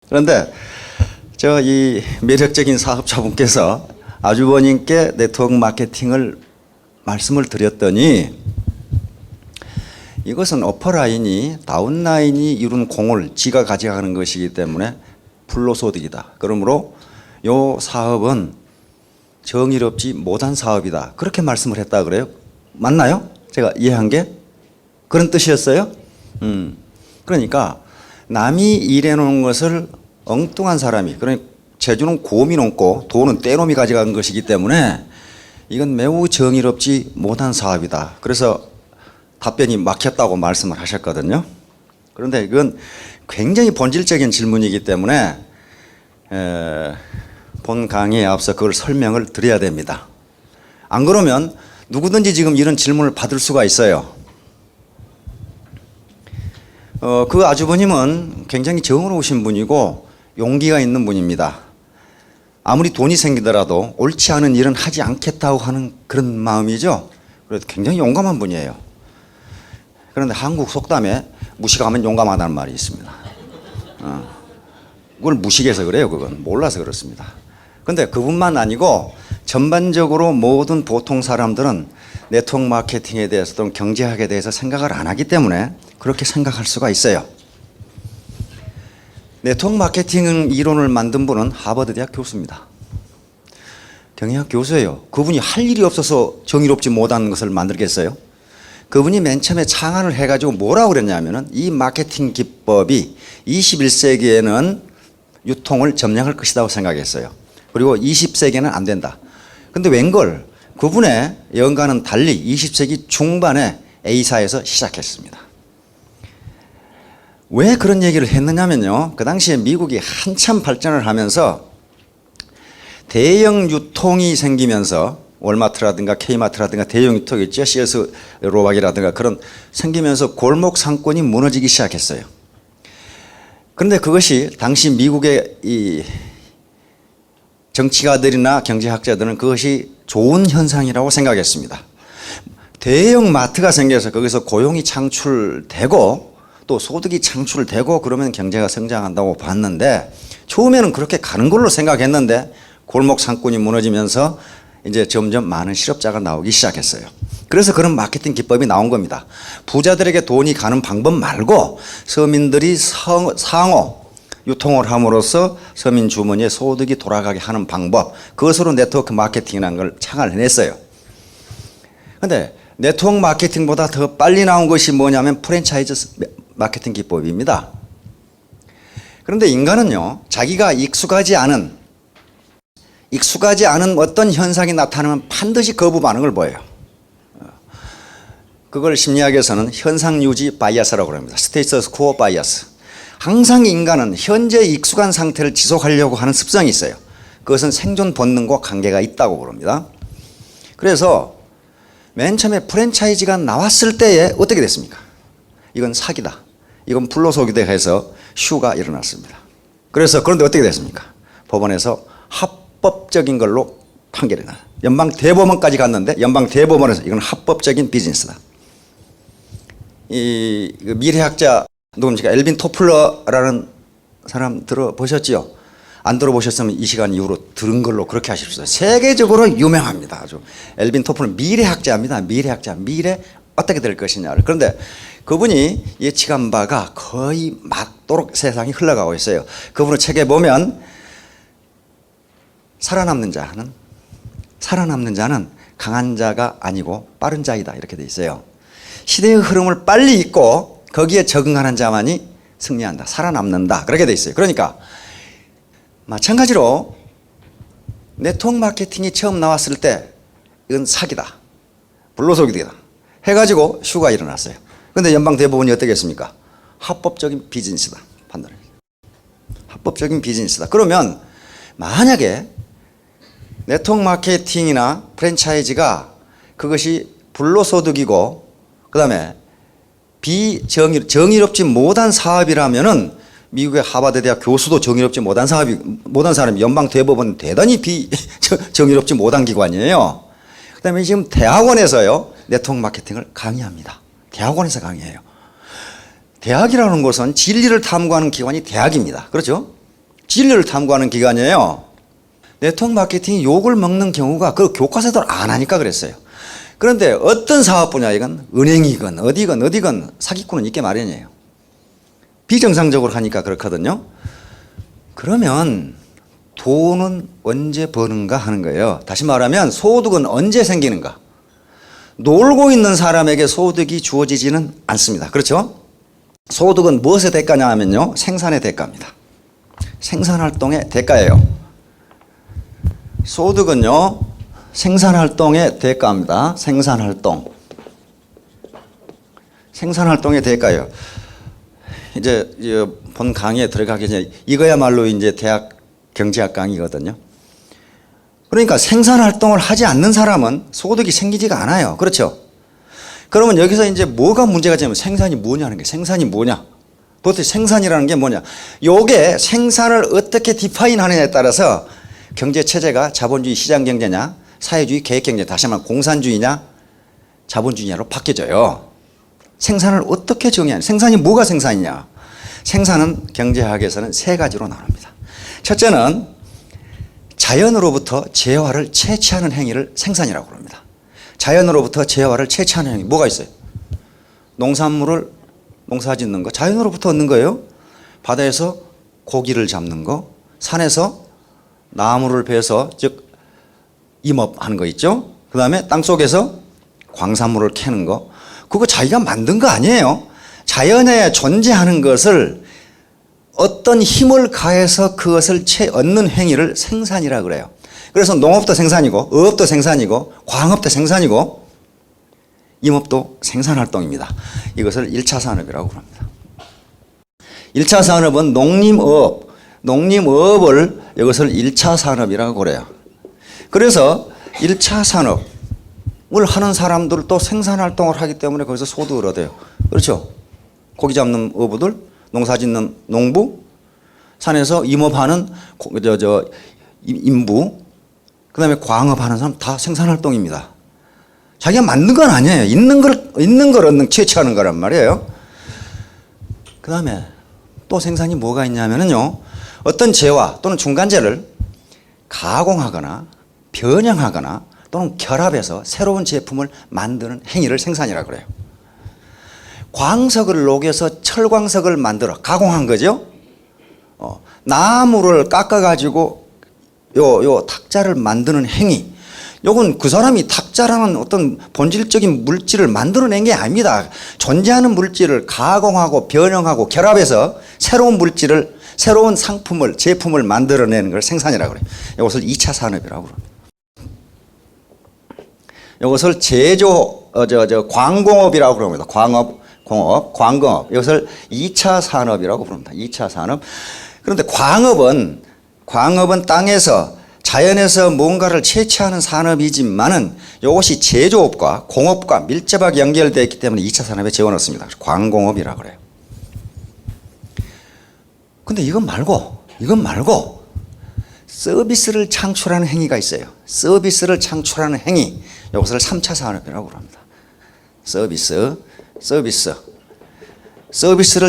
그런데 저 이 매력적인 사업자분께서 아주버님께 네트워크 마케팅을 말씀을 드렸더니 이것은 어퍼라인이 다운라인이 이룬 공을 지가 가져가는 것이기 때문에 불로소득이다. 그러므로 요 사업은 정의롭지 못한 사업이다. 그렇게 말씀을 했다 그래요. 맞나요? 제가 이해한 게? 그런 뜻이었어요? 그러니까 남이 일해놓은 것을 엉뚱한 사람이, 그러니까 재주는 곰이 넘고 돈은 떼놈이 가져간 것이기 때문에 이건 매우 정의롭지 못한 사업이다. 그래서 답변이 막혔다고 말씀을 하셨거든요. 그런데 이건 굉장히 본질적인 질문이기 때문에 본 강의에 앞서 그걸 설명을 드려야 됩니다. 안 그러면 누구든지 지금 이런 질문을 받을 수가 있어요. 그 아주버님은 굉장히 정의로우신 분이고 용기가 있는 분입니다. 아무리 돈이 생기더라도 옳지 않은 일은 하지 않겠다고 하는 그런 마음이죠. 그래도 굉장히 용감한 분이에요. 그런데 한국 속담에 무식하면 용감하다는 말이 있습니다. 그걸 무식해서 그래요. 그건 몰라서 그렇습니다. 그런데 그분만 아니고 전반적으로 모든 보통 사람들은 네트워크 마케팅에 대해서 또는 경제학에 대해서 생각을 안 하기 때문에 그렇게 생각할 수가 있어요. 네트워크 마케팅 이론을 만든 분은 하버드 대학 교수입니다. 경영학 교수예요. 그분이 할 일이 없어서 정의롭지 못한 것을 만들겠어요? 그분이 맨 처음에 창안을 해가지고 뭐라고 그랬냐면은 이 마케팅 기법이 21세기에는 유통을 점령할 것이라고 생각했어요. 그리고 20세기에는 안 된다. 근데 웬걸 그분의 연가는 달리 20세기 중반에 A사에서 시작했습니다. 왜 그런 얘기를 했느냐면요. 그 당시에 미국이 한참 발전을 하면서 대형 유통이 생기면서 월마트라든가 K마트라든가 대형 유통이 있죠. CS 로박이라든가 그런 생기면서 골목 상권이 무너지기 시작했어요. 그런데 그것이 당시 미국의 이 정치가들이나 경제학자들은 그것이 좋은 현상이라고 생각했습니다. 대형 마트가 생겨서 거기서 고용이 창출되고 또 소득이 창출되고 그러면 경제가 성장한다고 봤는데 처음에는 그렇게 가는 걸로 생각했는데 골목 상권이 무너지면서 이제 점점 많은 실업자가 나오기 시작했어요. 그래서 그런 마케팅 기법이 나온 겁니다. 부자들에게 돈이 가는 방법 말고 서민들이 상호 유통을 함으로써 서민 주머니에 소득이 돌아가게 하는 방법, 그것으로 네트워크 마케팅이라는 걸 창안해냈어요. 그런데 네트워크 마케팅보다 더 빨리 나온 것이 뭐냐면 프랜차이즈 마케팅 기법입니다. 그런데 인간은요, 자기가 익숙하지 않은 어떤 현상이 나타나면 반드시 거부 반응을 보여요. 그걸 심리학에서는 현상 유지 바이어스라고 합니다. 스테이터스 코어 바이어스. 항상 인간은 현재 익숙한 상태를 지속하려고 하는 습성이 있어요. 그것은 생존 본능과 관계가 있다고 그럽니다. 그래서 맨 처음에 프랜차이즈가 나왔을 때에 어떻게 됐습니까? 이건 사기다. 이건 불로소득이다 해서 슈가 일어났습니다. 그런데 어떻게 됐습니까? 법원에서 합법적인 걸로 판결이 나요. 연방 대법원까지 갔는데 연방 대법원에서 이건 합법적인 비즈니스다. 이 미래학자 누굽니까? 엘빈 토플러라는 사람 들어보셨지요? 안 들어보셨으면 이 시간 이후로 들은 걸로 그렇게 하십시오. 세계적으로 유명합니다. 아주 엘빈 토플러 미래학자입니다. 미래 어떻게 될 것이냐를. 그런데 그분이 예측한 바가 거의 맞도록 세상이 흘러가고 있어요. 그분의 책에 보면 살아남는 자는 강한 자가 아니고 빠른 자이다 이렇게 돼 있어요. 시대의 흐름을 빨리 읽고 거기에 적응하는 자만이 승리한다, 살아남는다 그렇게 돼 있어요. 그러니까 마찬가지로 네트워크 마케팅이 처음 나왔을 때 이건 사기다, 불로소득이다 해가지고 슈가 일어났어요. 그런데 연방 대법원이 어떻게 했습니까? 합법적인 비즈니스다 판단했어요. 합법적인 비즈니스다. 그러면 만약에 네트워크 마케팅이나 프랜차이즈가 그것이 불로소득이고 그 다음에 정의롭지 못한 사업이라면은 미국의 하버드 대학 교수도 정의롭지 못한 사람이 연방 대법원 대단히 정의롭지 못한 기관이에요. 그 다음에 지금 대학원에서요 네트워크 마케팅을 강의합니다. 대학원에서 강의해요. 대학이라는 것은 진리를 탐구하는 기관이 대학입니다. 그렇죠? 진리를 탐구하는 기관이에요. 네트워크 마케팅이 욕을 먹는 경우가 그 교과서대로 안 하니까 그랬어요. 그런데 어떤 사업 분야이건 은행이건 어디건 사기꾼은 있게 마련이에요. 비정상적으로 하니까 그렇거든요. 그러면 돈은 언제 버는가 하는 거예요. 다시 말하면 소득은 언제 생기는가. 놀고 있는 사람에게 소득이 주어지지는 않습니다. 그렇죠? 소득은 무엇의 대가냐 하면요, 생산의 대가입니다. 생산활동의 대가예요. 소득은요, 생산활동의 대가입니다. 생산활동의 대가예요. 이제 본 강의에 들어가기 전에 이거야말로 이제 대학 경제학 강의거든요. 그러니까 생산활동을 하지 않는 사람은 소득이 생기지가 않아요. 그렇죠? 그러면 여기서 이제 뭐가 문제가 되면 생산이 뭐냐는 게, 생산이 뭐냐? 도대체 생산이라는 게 뭐냐? 요게 생산을 어떻게 디파인 하느냐에 따라서 경제 체제가 자본주의 시장 경제냐, 사회주의 계획 경제, 다시 말하면 공산주의냐, 자본주의냐로 바뀌어져요. 생산을 어떻게 정의하냐? 생산이 뭐가 생산이냐? 생산은 경제학에서는 세 가지로 나눕니다. 첫째는 자연으로부터 재화를 채취하는 행위를 생산이라고 합니다. 자연으로부터 재화를 채취하는 행위 뭐가 있어요? 농산물을 농사 짓는 거 자연으로부터 얻는 거예요. 바다에서 고기를 잡는 거, 산에서 나무를 베서 즉 임업하는 거 있죠. 그 다음에 땅속에서 광산물을 캐는 거, 그거 자기가 만든 거 아니에요. 자연에 존재하는 것을 어떤 힘을 가해서 그것을 얻는 행위를 생산이라 그래요. 그래서 농업도 생산이고 어업도 생산이고 광업도 생산이고 임업도 생산활동입니다. 이것을 1차 산업이라고 합니다. 1차 산업은 농림어업을 이것을 1차 산업이라고 그래요. 그래서 1차 산업을 하는 사람들도 생산활동을 하기 때문에 거기서 소득을 얻어요. 그렇죠? 고기 잡는 어부들, 농사 짓는 농부, 산에서 임업하는 인부, 그 다음에 광업하는 사람 다 생산활동입니다. 자기가 만든 건 아니에요. 있는 걸 얻는, 채취하는 거란 말이에요. 그 다음에 또 생산이 뭐가 있냐면요, 어떤 재화 또는 중간재를 가공하거나 변형하거나 또는 결합해서 새로운 제품을 만드는 행위를 생산이라고 그래요. 광석을 녹여서 철광석을 만들어 가공한 거죠. 나무를 깎아가지고 요 탁자를 만드는 행위, 요건 그 사람이 탁자라는 어떤 본질적인 물질을 만들어낸 게 아닙니다. 존재하는 물질을 가공하고 변형하고 결합해서 새로운 물질을, 새로운 상품을, 제품을 만들어내는 걸 생산이라고 그래요. 이것을 2차 산업이라고 합니다. 이것을 광공업이라고 그럽니다. 광공업. 이것을 2차 산업이라고 부릅니다. 2차 산업. 그런데 광업은 땅에서, 자연에서 뭔가를 채취하는 산업이지만은 이것이 제조업과 공업과 밀접하게 연결되어 있기 때문에 2차 산업에 집어넣습니다. 광공업이라고 그래요. 근데 이건 말고 서비스를 창출하는 행위가 있어요. 서비스를 창출하는 행위. 이것을 3차 산업이라고 합니다. 서비스를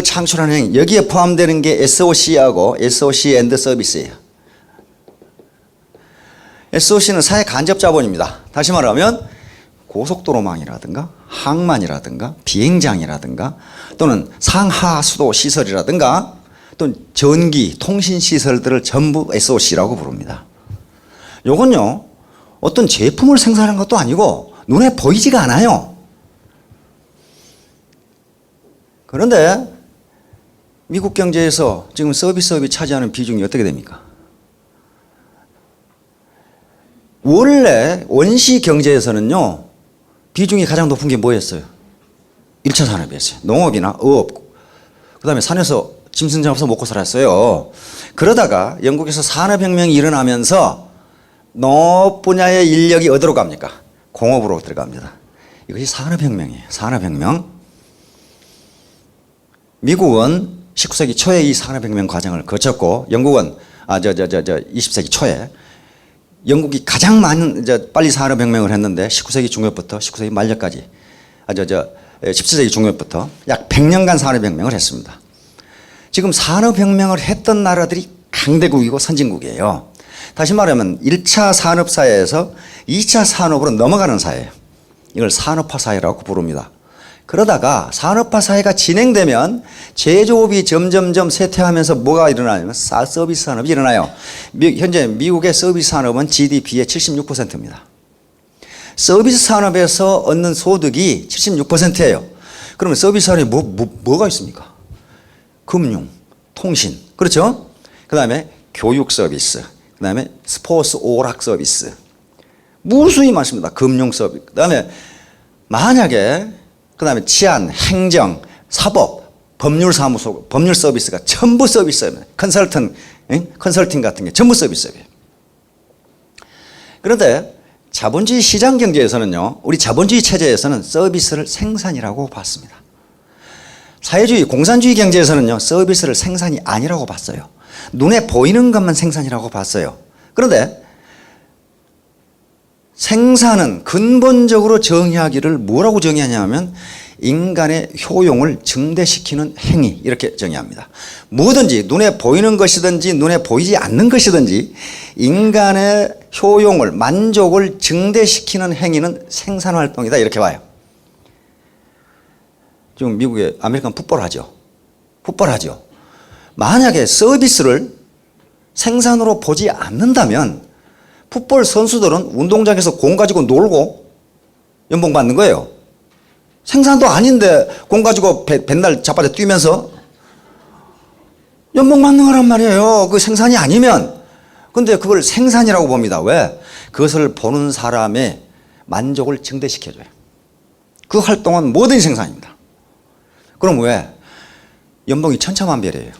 창출하는 행위. 여기에 포함되는 게 SOC하고 SOC 앤드 서비스예요. SOC는 사회 간접 자본입니다. 다시 말하면 고속도로망이라든가 항만이라든가 비행장이라든가 또는 상하수도 시설이라든가 또는 전기, 통신 시설들을 전부 SOC라고 부릅니다. 요건요, 어떤 제품을 생산하는 것도 아니고 눈에 보이지가 않아요. 그런데 미국 경제에서 지금 서비스업이 차지하는 비중이 어떻게 됩니까? 원래 원시 경제에서는요, 비중이 가장 높은 게 뭐였어요? 1차 산업이었어요. 농업이나 어업. 그 다음에 산에서 짐승 잡아서 먹고 살았어요. 그러다가 영국에서 산업혁명이 일어나면서 농업 분야의 인력이 어디로 갑니까? 공업으로 들어갑니다. 이것이 산업혁명이에요. 산업혁명. 미국은 19세기 초에 이 산업혁명 과정을 거쳤고, 영국은 20세기 초에 영국이 가장 많은 빨리 산업혁명을 했는데 19세기 중엽부터 19세기 말년까지 17세기 중엽부터 약 100년간 산업혁명을 했습니다. 지금 산업혁명을 했던 나라들이 강대국이고 선진국이에요. 다시 말하면 1차 산업사회에서 2차 산업으로 넘어가는 사회예요. 이걸 산업화 사회라고 부릅니다. 그러다가 산업화 사회가 진행되면 제조업이 점점점 쇠퇴하면서 뭐가 일어나냐면 서비스 산업이 일어나요. 현재 미국의 서비스 산업은 GDP의 76%입니다. 서비스 산업에서 얻는 소득이 76%예요. 그러면 서비스 산업이 뭐가 있습니까? 금융, 통신, 그렇죠? 그 다음에 교육 서비스, 그 다음에 스포츠 오락 서비스, 무수히 많습니다. 금융 서비스, 그 다음에 만약에 그 다음에 치안, 행정, 사법, 법률 사무소, 법률 서비스가 전부 서비스입니다. 컨설팅 같은 게 전부 서비스예요. 그런데 자본주의 시장 경제에서는요, 우리 자본주의 체제에서는 서비스를 생산이라고 봤습니다. 사회주의, 공산주의 경제에서는요, 서비스를 생산이 아니라고 봤어요. 눈에 보이는 것만 생산이라고 봤어요. 그런데 생산은 근본적으로 정의하기를 뭐라고 정의하냐면 인간의 효용을 증대시키는 행위, 이렇게 정의합니다. 뭐든지 눈에 보이는 것이든지 눈에 보이지 않는 것이든지 인간의 효용을, 만족을 증대시키는 행위는 생산활동이다, 이렇게 봐요. 지금 미국에 아메리칸 풋볼 하죠. 만약에 서비스를 생산으로 보지 않는다면 풋볼 선수들은 운동장에서 공 가지고 놀고 연봉 받는 거예요. 생산도 아닌데 공 가지고 맨날 자빠져 뛰면서 연봉 받는 거란 말이에요. 그 생산이 아니면. 근데 그걸 생산이라고 봅니다. 왜? 그것을 보는 사람의 만족을 증대시켜줘요. 그 활동은 뭐든지 생산입니다. 그럼 왜? 연봉이 천차만별이에요.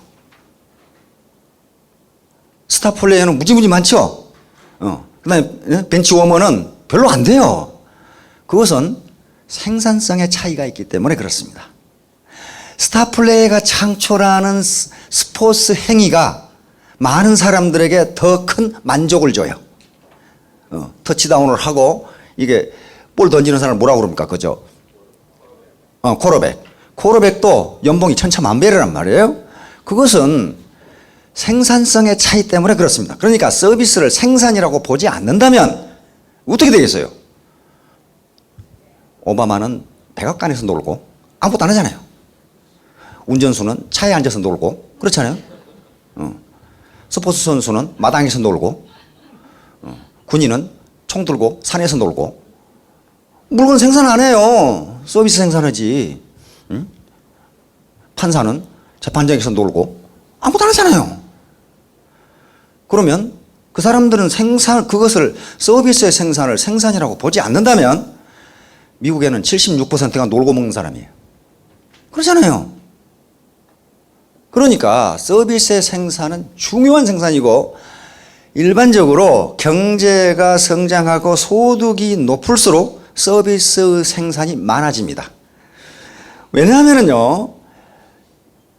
스타 플레이어는 무지무지 많죠? 그 다음에 벤치 워머는 별로 안 돼요. 그것은 생산성의 차이가 있기 때문에 그렇습니다. 스타 플레이어가 창출하는 스포츠 행위가 많은 사람들에게 더 큰 만족을 줘요. 터치다운을 하고 이게 볼 던지는 사람을 뭐라고 그럽니까? 그죠? 코러백도 연봉이 천차만별이란 말이에요. 그것은 생산성의 차이 때문에 그렇습니다. 그러니까 서비스를 생산이라고 보지 않는다면 어떻게 되겠어요? 오바마는 백악관에서 놀고 아무것도 안 하잖아요. 운전수는 차에 앉아서 놀고 그렇잖아요. 스포츠 선수는 마당에서 놀고 군인은 총 들고 산에서 놀고 물건 생산 안 해요. 서비스 생산하지. 판사는 재판장에서 놀고 아무것도 안 하잖아요. 그러면 그 사람들은 그것을 서비스의 생산을 생산이라고 보지 않는다면 미국에는 76%가 놀고 먹는 사람이에요. 그렇잖아요. 그러니까 서비스의 생산은 중요한 생산이고 일반적으로 경제가 성장하고 소득이 높을수록 서비스 생산이 많아집니다. 왜냐하면요,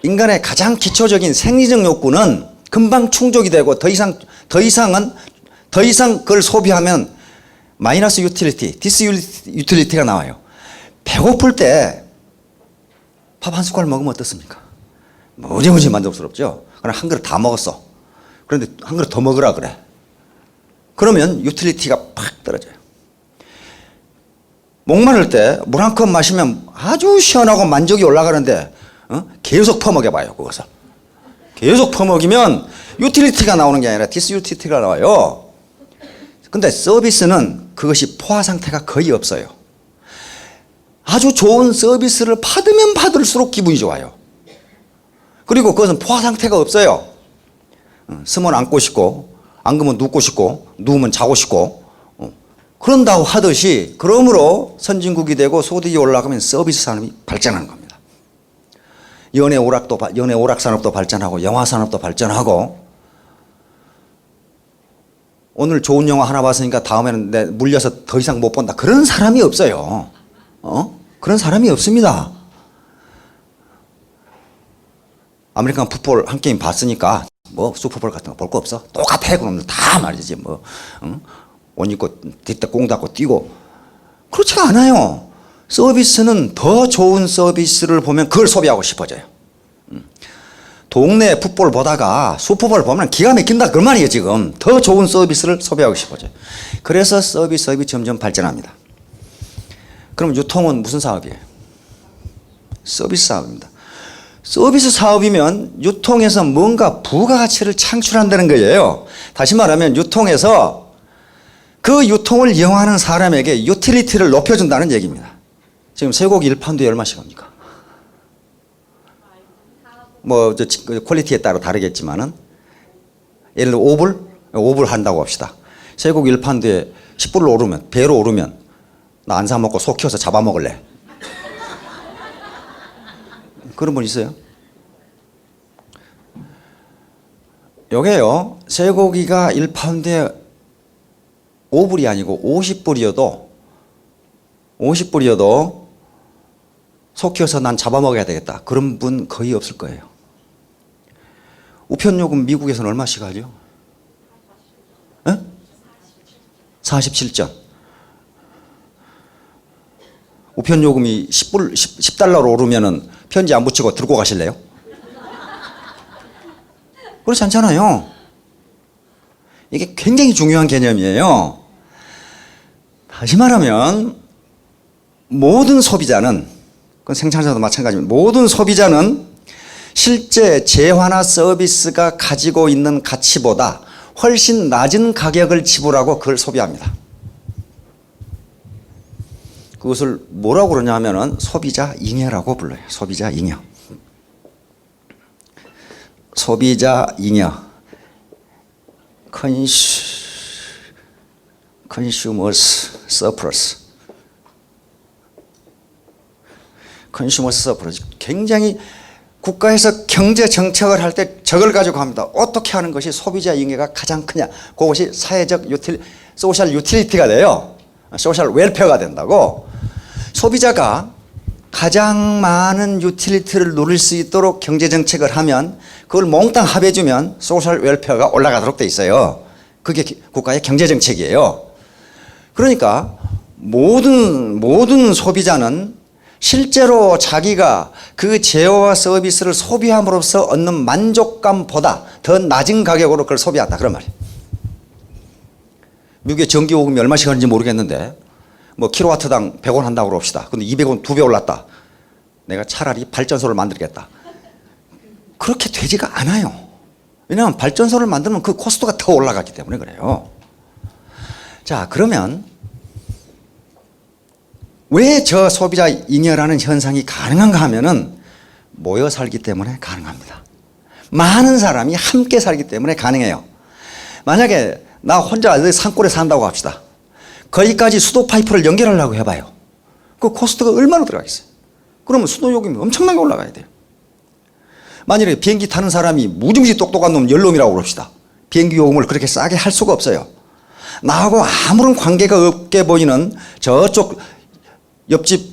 인간의 가장 기초적인 생리적 욕구는 금방 충족이 되고 더 이상 그걸 소비하면 마이너스 유틸리티, 디스 유틸리티가 나와요. 배고플 때 밥 한 숟갈 먹으면 어떻습니까? 무지무지 만족스럽죠? 그럼 한 그릇 다 먹었어. 그런데 한 그릇 더 먹으라 그래. 그러면 유틸리티가 팍 떨어져요. 목마를 때 물 한 컵 마시면 아주 시원하고 만족이 올라가는데 계속 퍼먹여봐요. 그것을 계속 퍼먹이면 유틸리티가 나오는 게 아니라 디스 유틸리티가 나와요. 근데 서비스는 그것이 포화 상태가 거의 없어요. 아주 좋은 서비스를 받으면 받을수록 기분이 좋아요. 그리고 그것은 포화 상태가 없어요. 쓰면 앉고 싶고 앉으면 눕고 싶고 누우면 자고 싶고 그런다고 하듯이 그러므로 선진국이 되고 소득이 올라가면 서비스 산업이 발전하는 겁니다. 연예 오락 산업도 발전하고 영화 산업도 발전하고 오늘 좋은 영화 하나 봤으니까 다음에는 내 물려서 더 이상 못 본다. 그런 사람이 없어요. 그런 사람이 없습니다. 아메리칸 풋볼 한 게임 봤으니까 뭐 슈퍼볼 같은 거 볼 거 없어? 똑같아. 그놈들 다 말이지 뭐 옷 입고 뒷대 공 닫고 뛰고 그렇지가 않아요. 서비스는 더 좋은 서비스를 보면 그걸 소비하고 싶어져요. 동네 풋볼 보다가 슈퍼볼 보면 기가 막힌다 그 말이에요. 지금 더 좋은 서비스를 소비하고 싶어져요. 그래서 서비스업이 점점 발전합니다. 그럼 유통은 무슨 사업이에요? 서비스 사업입니다. 서비스 사업이면 유통에서 뭔가 부가가치를 창출한다는 거예요. 다시 말하면 유통에서 그 유통을 이용하는 사람에게 유틸리티를 높여준다는 얘기입니다. 지금 쇠고기 1파운드에 얼마씩 합니까? 뭐 퀄리티에 따라 다르겠지만은 예를 들어 5불 한다고 합시다. 쇠고기 1파운드에 10불로 오르면, 배로 오르면 나 안 사 먹고 속 키워서 잡아먹을래. 그런 분 있어요? 요게요, 쇠고기가 1파운드에 5불이 아니고 50불이어도 속 키워서 난 잡아먹어야 되겠다. 그런 분 거의 없을 거예요. 우편요금 미국에서는 얼마씩 하죠? 47전. 우편요금이 10달러로 오르면은 편지 안 붙이고 들고 가실래요? 그렇지 않잖아요. 이게 굉장히 중요한 개념이에요. 다시 말하면 모든 소비자는, 그건 생산자도 마찬가지입니다. 모든 소비자는 실제 재화나 서비스가 가지고 있는 가치보다 훨씬 낮은 가격을 지불하고 그걸 소비합니다. 그것을 뭐라고 그러냐 하면은 소비자 잉여라고 불러요. 소비자 잉여. 소비자 잉여. Consumers surplus. Consumers surplus. 굉장히 국가에서 경제 정책을 할 때 저걸 가지고 합니다. 어떻게 하는 것이 소비자 잉여가 가장 크냐. 그것이 사회적 소셜 유틸리티가 돼요. 소셜 웰페어가 된다고. 소비자가 가장 많은 유틸리티를 누릴 수 있도록 경제 정책을 하면 그걸 몽땅 합해주면 소셜 웰페어가 올라가도록 돼 있어요. 그게 국가의 경제 정책이에요. 그러니까 모든 소비자는 실제로 자기가 그 재화와 서비스를 소비함으로써 얻는 만족감보다 더 낮은 가격으로 그걸 소비한다. 그런 말이에요. 미국의 전기요금이 얼마씩 하는지 모르겠는데 뭐 킬로와트당 100원 한다고 그럽시다. 근데 200원 2배 올랐다. 내가 차라리 발전소를 만들겠다. 그렇게 되지가 않아요. 왜냐하면 발전소를 만들면 그 코스트가 더 올라가기 때문에 그래요. 자, 그러면 왜 저 소비자 잉여라는 현상이 가능한가 하면은 모여 살기 때문에 가능합니다. 많은 사람이 함께 살기 때문에 가능해요. 만약에 나 혼자 산골에 산다고 합시다. 거기까지 수도 파이프를 연결하려고 해봐요. 그 코스트가 얼마나 들어가겠어요? 그러면 수도 요금이 엄청나게 올라가야 돼요. 만약에 비행기 타는 사람이 무지무지 똑똑한 놈 열놈이라고 그럽시다. 비행기 요금을 그렇게 싸게 할 수가 없어요. 나하고 아무런 관계가 없게 보이는 저쪽 옆집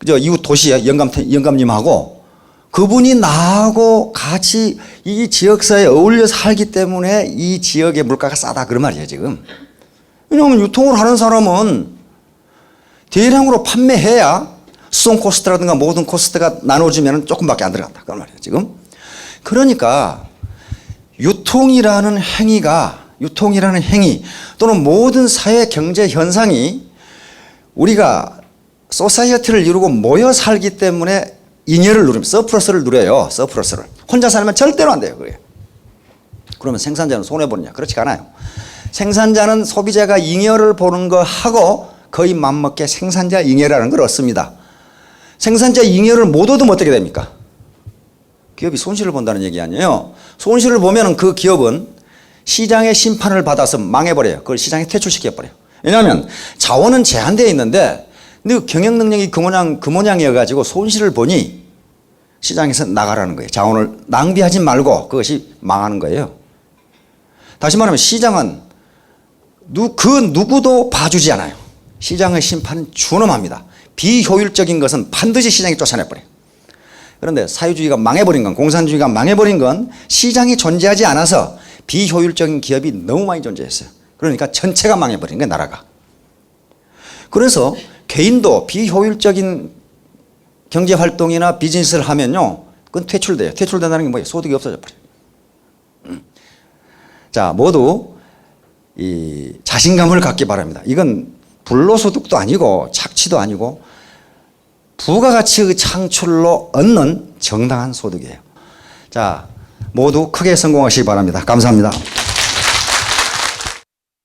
저 이웃 도시에 영감님하고 그분이 나하고 같이 이 지역사회에 어울려 살기 때문에 이 지역의 물가가 싸다 그런 말이에요 지금. 왜냐하면 유통을 하는 사람은 대량으로 판매해야 수송 코스트라든가 모든 코스트가 나눠지면 조금밖에 안 들어간다 그런 말이에요 지금. 그러니까 유통이라는 행위 또는 모든 사회 경제 현상이 우리가 소사이어티를 이루고 모여 살기 때문에 잉여를 누르면 서플러스를 누려요. 서플러스를. 혼자 살면 절대로 안 돼요. 그게. 그러면 생산자는 손해보느냐? 그렇지 않아요. 생산자는 소비자가 잉여를 보는 거 하고 거의 맞먹게 생산자 잉여라는 걸 얻습니다. 생산자 잉여를 못 얻으면 어떻게 됩니까? 기업이 손실을 본다는 얘기 아니에요. 손실을 보면 그 기업은 시장의 심판을 받아서 망해버려요. 그걸 시장에 퇴출시켜버려요. 왜냐하면 자원은 제한되어 있는데 근데 경영 능력이 그 모양이어가지고 손실을 보니 시장에서 나가라는 거예요. 자원을 낭비하지 말고 그것이 망하는 거예요. 다시 말하면 시장은 그 누구도 봐주지 않아요. 시장의 심판은 준엄합니다. 비효율적인 것은 반드시 시장이 쫓아내버려요. 그런데 사회주의가 망해버린 건, 공산주의가 망해버린 건 시장이 존재하지 않아서 비효율적인 기업이 너무 많이 존재했어요. 그러니까 전체가 망해버린 거예요, 나라가. 그래서 개인도 비효율적인 경제활동이나 비즈니스를 하면요, 그건 퇴출돼요. 퇴출된다는 게 뭐예요? 소득이 없어져 버려요. 자, 모두 이 자신감을 갖기 바랍니다. 이건 불로소득도 아니고 착취도 아니고 부가가치의 창출로 얻는 정당한 소득이에요. 자, 모두 크게 성공하시기 바랍니다. 감사합니다.